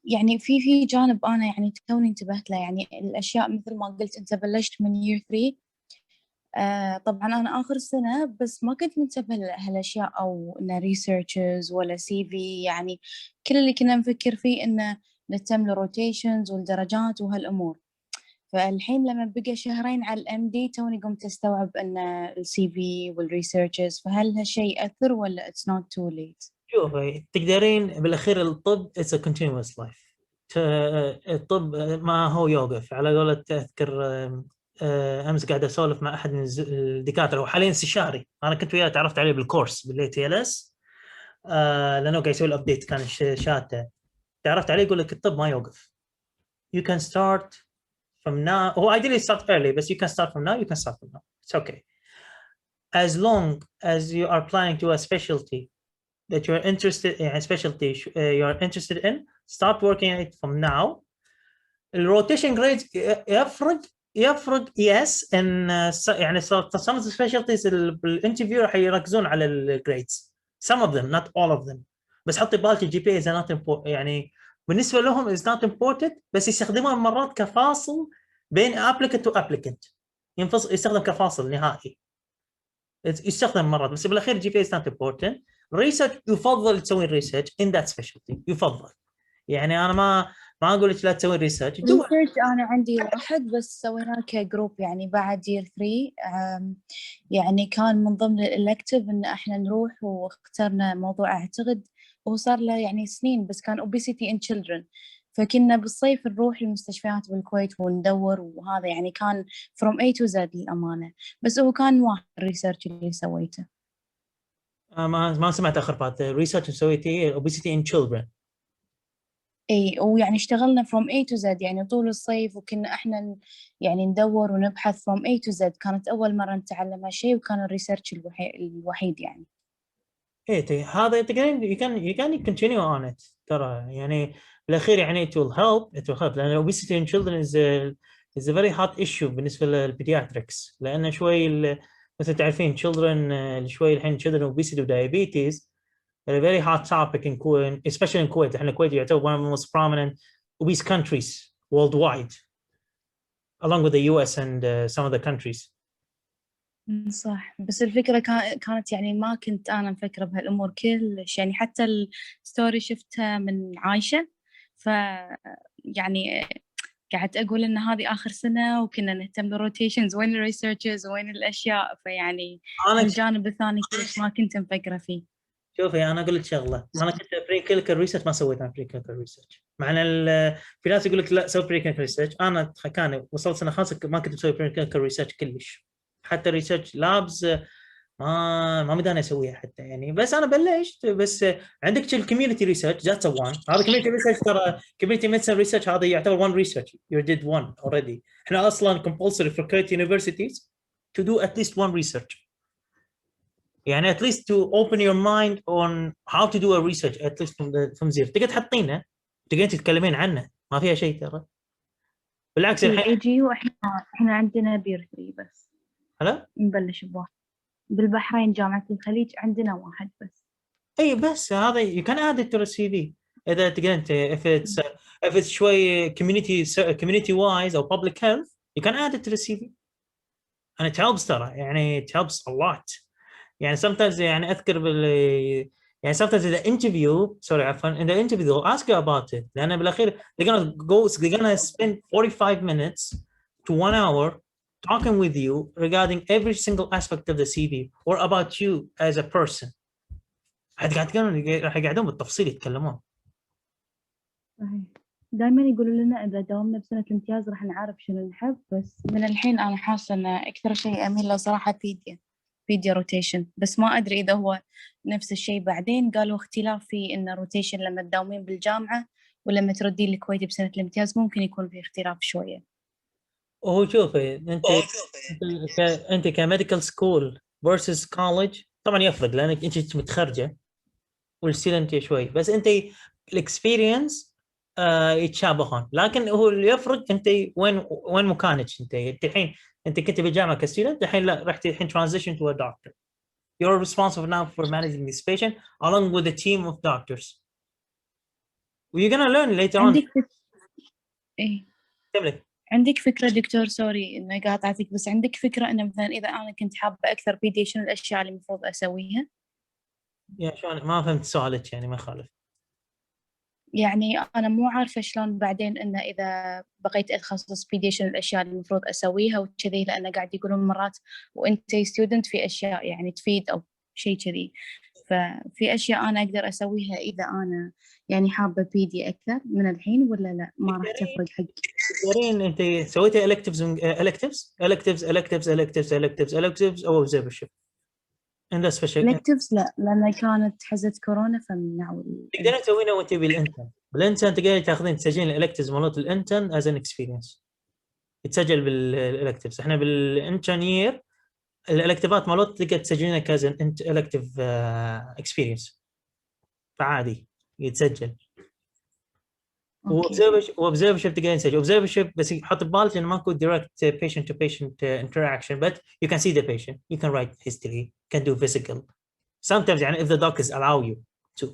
يعني في جانب أنا يعني توني انتبهت له، يعني الأشياء مثل ما قلت أنت بلشت من year 3. طبعا أنا آخر سنة بس ما كنت منتبه لهالأشياء، أو إنه researches ولا CV. يعني كل اللي كنا نفكر فيه إنه نتم الروتيشنز والدرجات وهالأمور. فالحين لما بقى شهرين على الام دي توني قمت استوعب ان السي في والريسيرشز، فهل هالشيء اثر ولا اتس نوت تو ليت؟ شوفي تقدرين بالاخير الطب it's a continuous life. الطب ما هو يوقف. على قولة اذكر امس قاعد اسولف مع احد من الدكاتره وحاليا استشاري، انا كنت وياه تعرفت عليه بالكورس بالاي تي ال اس لانه قاعد يسوي الابديت كان شاته. تعرفت عليه يقول لك الطب ما يوقف. You can start from now. هو ideally start early but you can start from now. You can start from now. It's okay as long as you are planning to a specialty that you're interested in, a specialty you're interested in. Start working on it from now. الروتيشن جريد يفرق yes ان يعني some of the specialties بالانترفيو راح يركزون على الجريدز some of them not all of them. بس حطي بالك الجي بي is not important يعني بالنسبه لهم is not important، بس يستخدموها مرات كفاصل بين applicant و applicant. يستخدم كفاصل نهائي، يستخدم مرات، بس بالاخير الجي بي is not important. ريسيرش يفضل تسوي ريسيرش in that specialty، يفضل. يعني انا ما اقول لك لا تسوي ريسيرش. انا عندي واحد بس سويناه كجروب يعني بعد year 3. يعني كان من ضمن الالكتيف ان احنا نروح، واخترنا موضوع اعتقد هو صار له يعني سنين، بس كان obesity in children. فكنا بالصيف نروح المستشفيات بالكويت وندور، وهذا يعني كان from A to Z للأمانة. بس هو كان واحد الريسيرش اللي سويته. ما سمعت اخر بارت. ريسيرش سويتي obesity in children؟ اي، ويعني اشتغلنا from A to Z يعني طول الصيف، وكنا احنا يعني ندور ونبحث from A to Z. كانت اول مرة نتعلم هالشيء، وكان الريسيرش الوحيد يعني. ايه هذا تقدرين you can continue on it ترى يعني بالاخير يعني it will help لان obesity in children is a very hot issue بالنسبه للبيدياتريكس، لان شوي مثل تعرفين children شوي الحين children obesity و diabetes a very hot topic in Kuwait, especially in Kuwait. احنا الكويت يعتبر one of the most prominent obese countries worldwide along with the US and some of the countries. صح، بس الفكرة كانت يعني ما كنت أنا مفكرة بهالأمور كلش. يعني حتى الستوري شفتها من عايشة، ف يعني قعدت أقول إن هذه آخر سنة وكنا نهتم بالروتيشنز، وين الريسيرشز وين الأشياء. فيعني الجانب الثاني كلش ما كنت مفكرة فيه. شوفي انا اقول لك شغله، انا كنت بري كلينيكال ريسيرش ما سويت انا بري كلينيكال ريسيرش. معنى في ناس يقول لك لا سوي بري كلينيكال ريسيرش. انا كان وصلت سنه خامسه ما كنت مسوي بري كلينيكال ريسيرش كلش. حتى ريسيرش لابز ما مداني اسويها حتى يعني، بس انا بلشت. بس عندك الكوميونتي ريسيرش ذاتس وان، هذا كوميونتي ريسيرش، ترى كوميونتي ميديسن ريسيرش هذا يعتبر وان ريسيرش يو ديد وان اوريدي. احنا اصلا compulsory for credit universities to do at least one research، يعني at least to open your mind on how to do a research at least from zero. تقدر تحطينه، تقدر تتكلمين عنه، ما فيها شيء ترى، بالعكس اي الحين. جي احنا عندنا بير 3 بس. هلا نبلش بواحد بالبحرين، جامعة الخليج عندنا واحد بس. اي بس هذا you can add it to the CV اذا تقدر انت if it's شوي community wise او public health you can add it to the CV and it helps ترى، يعني it helps a lot. يعني sometimes يعني اذكر يعني sometimes in the interview عفوا in the interview they'll ask you about it، لان بالاخير they're gonna spend 45 minutes to 1 hour talking with you regarding every single aspect of the CV or about you as a person. راح يقعدون بالتفصيل يتكلمون. صحيح. دائما يقولوا لنا إذا داومنا بسنة الامتياز راح نعرف شنو نحب، بس من الحين أنا حاسة إن أكثر شيء أميل له صراحة بيديا روتيشن، بس ما أدري إذا هو نفس الشيء. بعدين قالوا اختلاف في إن روتيشن لما تداومين بالجامعة ولما تردين الكويت بسنة الامتياز ممكن يكون في اختلاف شوية. وهو شوفي انت كميديكال سكول versus college طبعا يفرق، لانك انت متخرجه والستودنت شوي، بس انت الاكسبيرينس يتشابهون، لكن هو اللي يفرق انت وين مكانك. انت الحين انت كنت بالجامعه كستودنت، الحين لا رحت الحين transition to a doctor. You're responsible now for managing this patient along with a team of doctors. You're gonna learn later on. إيه. كملي. عندك فكرة دكتور، سوري إنه قاطعتك، بس عندك فكرة إنه مثلا إذا أنا كنت حابة أكثر بيدي شنو الأشياء اللي المفروض أسويها؟ يا شلون ما فهمت سؤالك، يعني ما يخالف. يعني أنا مو عارفة شلون بعدين إنه إذا بقيت أتخصص بيدي شنو الأشياء اللي المفروض أسويها وكذي، لأنه قاعد يقولون مرات وأنت ستودنت في أشياء يعني تفيد أو شيء كذي، ففي أشياء أنا أقدر أسويها إذا أنا يعني حابة بيدي أكثر من الحين، ولا لا ما راح تفرق حقي؟ تقدرين انت سويتي electives او observership in the special. electives لا، لأن كانت حزة كورونا فمنعوا. تقدرين تسوينه وانت بالانترن تقدرين تاخذين تسجلين الالكتيفز مالت الانترن از ان اكسبيرينس، يتسجل بالالكتيفز. احنا بالانترن يير الالكتيفات مالت تقدر تسجلينها كاز ان الكتيف اكسبيرينس، فعادي يتسجل. وobservership تقدرين تسجل observership، بس حط ببالك انه ماكو direct patient to patient interaction, but you can see the patient, you can write history, can do physical sometimes يعني if the doctors allow you to.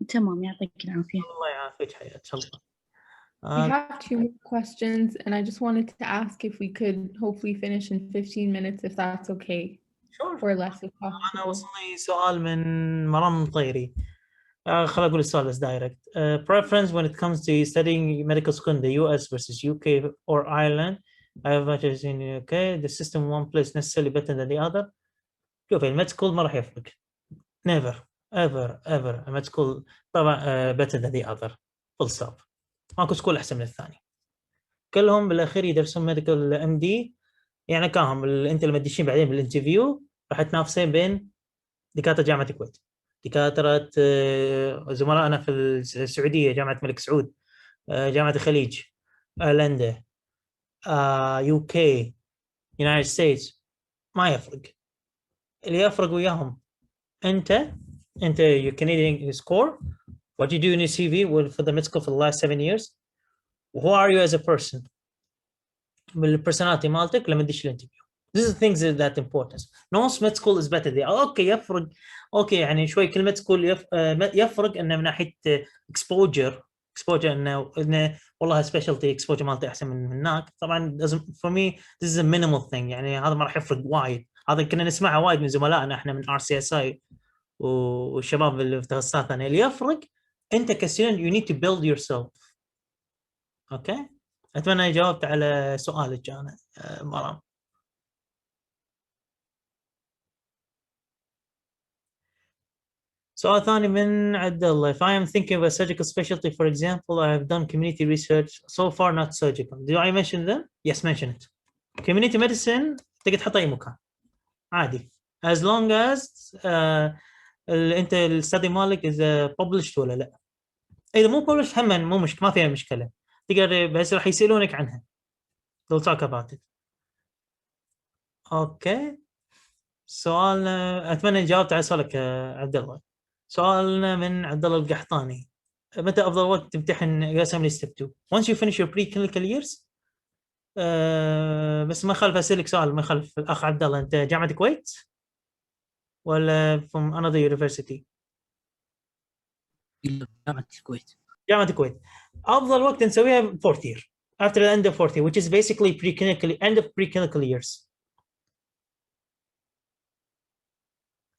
تمام، يعطيك العافية. الله يعافيك حياك الله. We have 2 more questions, and I just wanted to ask if we could hopefully finish in 15 minutes, if that's okay. Sure. Or less if أنا possible. وصلني سؤال من مرام طيري. خل أقول السؤال بس direct. Preference when it comes to studying medical school in the US versus UK or Ireland. I have much as in UK. The system in one place necessarily better than the other. شوف الميد سكول ما راح يفرق. Never ever الميد سكول طبعا better than the other. full stop. ماكو سكول أحسن من الثاني. كلهم بالأخير يدرسون ميديكال ام دي، يعني كاهم انت اللي مدشين بعدين بالانترفيو راح تنافسين بين دكاتره جامعه الكويت، دكاتره زملائنا في السعوديه، جامعه الملك سعود، جامعه الخليج، ايرلندا، يو كي، يونايتد ستيتس، ما يفرق. اللي يفرق وياهم انت your Canadian score, what you do in your CV for the med school for the last 7 years, who are you as a person بالبرسوناليتي مالتك لما تدش الانترفيو. This is things that importance. No med school is better there. اوكي يفرق، اوكي يعني شوي كلمه سكول يفرق انه من ناحيه exposure انه والله سبيشالتي exposure مالتي احسن من هناك. طبعا for me this is a minimal thing، يعني هذا ما راح يفرق وايد. هذا كنا نسمعه وايد من زملائنا احنا من RCSI والشباب اللي في تخصصات ثانيه. اللي يفرق انت كستودنت you need to build yourself. اوكي أتمنى جاوبت على سؤالك أنا مرام. سؤال ثاني من عبد الله. If I am thinking of a surgical specialty, for example, I have done community research so far, not surgical. Do I mention them? Yes, mention it. Community medicine تقدر تحطها اي مكان عادي as long as انت الستدي مالك اذا published ولا لا. اذا مو published هم مو ما فيها مشكله، تقدر بس راح يسالونك عنها. they'll talk about it. اوكي سؤالنا اتمنى جاوبت على سؤالك عبد الله. سؤالنا من عبد الله القحطاني، متى افضل وقت تمتحن USMLE Step 2 once you finish your pre-clinical years؟ بس ما خالف اسالك سؤال، ما خالف الاخ عبد الله، انت جامعه الكويت ولا from another university؟ جامعة الكويت. جامعه الكويت. افضل وقت نسويها fourth year after the end of fourth year which is basically pre-clinical end of pre-clinical years.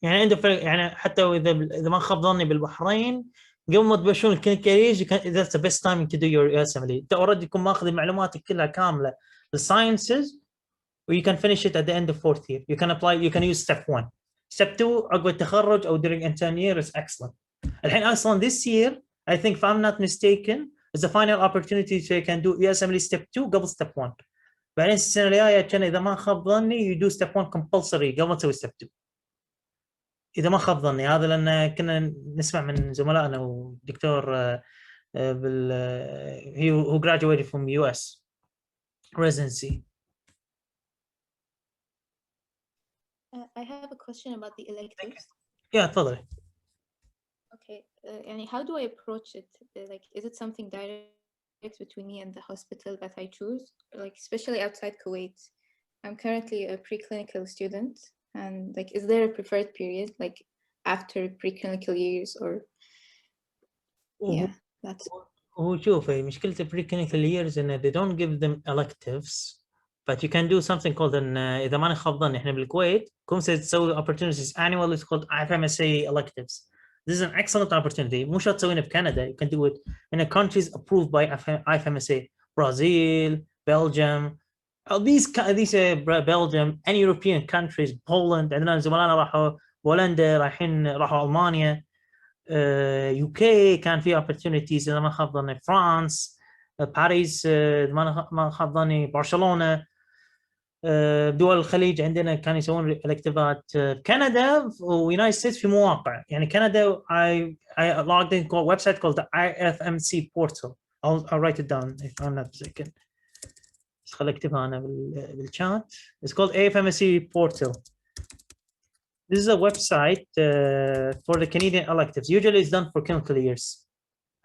يعني عنده يعني حتى اذا ما خاب ظني بالبحرين قبل ما تبلشون الكلينيكال that's the best time to do your USMLE. انت اوريدي تكون ماخذ المعلومات كلها كامله الساينسز و you can finish it at the end of fourth year. You can apply, you can use step 1. step 2 عقب التخرج او during intern year is excellent. الحين اصلا this year I think if I'm not mistaken is the final opportunity so you can do USMLE step 2 قبل step 1. بعدين السنه الجايه كان اذا ما خاب ظني you do step 1 compulsory قبل ما تسوي step 2 اذا ما خاب ظني. هذا لان كنا نسمع من زملائنا ودكتور بال who graduated from US Residency. I have a question about the electives. Yeah, تفضلي. Okay, and how do I approach it? Like, is it something direct between me and the hospital that I choose? Like, especially outside Kuwait, I'm currently a preclinical student, and like, is there a preferred period, like after preclinical years, or yeah, that's. هو شوفي مشكلة preclinical years إن they don't give them electives but you can do something called an إذا ماني خاب ظني إحنا بالكويت كم تسوي opportunities annual is called IFMSA electives. This is an excellent opportunity. مو شرط تسوينه بكندا. You can do it in a countries approved by IFMSA. Brazil, Belgium, these Belgium and European countries, Poland. عندنا زملائنا راحوا بولندا، راحوا ألمانيا. UK كان في opportunities إذا ما خاب ظني فرانس، باريس، ما خاب ظني برشلونة. دول الخليج عندنا كانوا يسوون الكتيفات. كندا ويونايتد ستيتس في مواقع يعني كندا I logged in called website called the IFMC portal. I'll write it down if I'm not mistaken. خليني اكتبها انا بالchat. It's called IFMC portal. This is a website for the Canadian electives. Usually it's done for clinical years.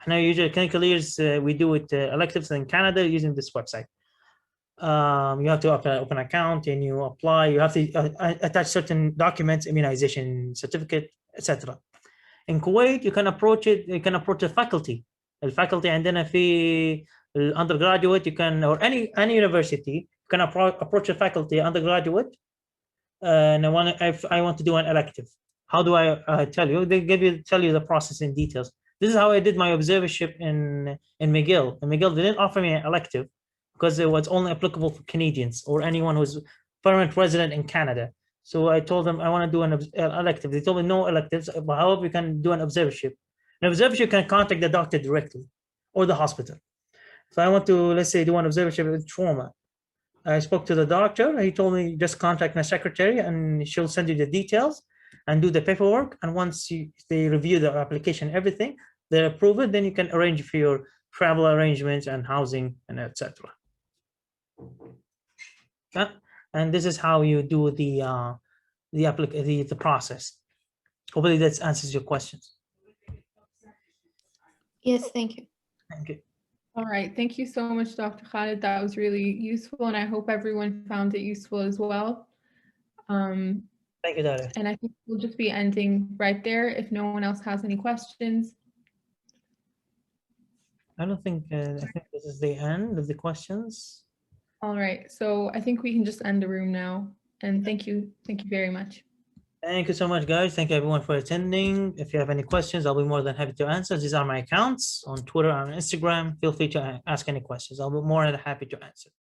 Now usually clinical years we do it electives in Canada using this website. You have to open an account and you apply. You have to attach certain documents, immunization certificate, etc. In Kuwait, you can approach it. You can approach the faculty. The faculty عندنا في undergraduate. You can or any university. You can approach the faculty undergraduate. And I want to do an elective. How do I tell you? They tell you the process in details. This is how I did my observership in McGill. And McGill didn't offer me an elective because it was only applicable for Canadians or anyone who's permanent resident in Canada. So I told them I want to do an elective. They told me no electives, but however you can do an observership. An observership can contact the doctor directly or the hospital. So I want to, let's say, do an observership with trauma. I spoke to the doctor. He told me just contact my secretary and she'll send you the details and do the paperwork. And once they review the application, everything, they approve it, then you can arrange for your travel arrangements and housing and etc. And this is how you do the process. Hopefully that answers your questions. Yes, thank you. Thank you. All right. Thank you so much, Dr. Khaled. That was really useful, and I hope everyone found it useful as well. Thank you, Dara. And I think we'll just be ending right there if no one else has any questions. I don't think, I think this is the end of the questions. All right. So I think we can just end the room now. And thank you. Thank you very much. Thank you so much, guys. Thank you everyone for attending. If you have any questions, I'll be more than happy to answer. These are my accounts on Twitter and Instagram. Feel free to ask any questions. I'll be more than happy to answer.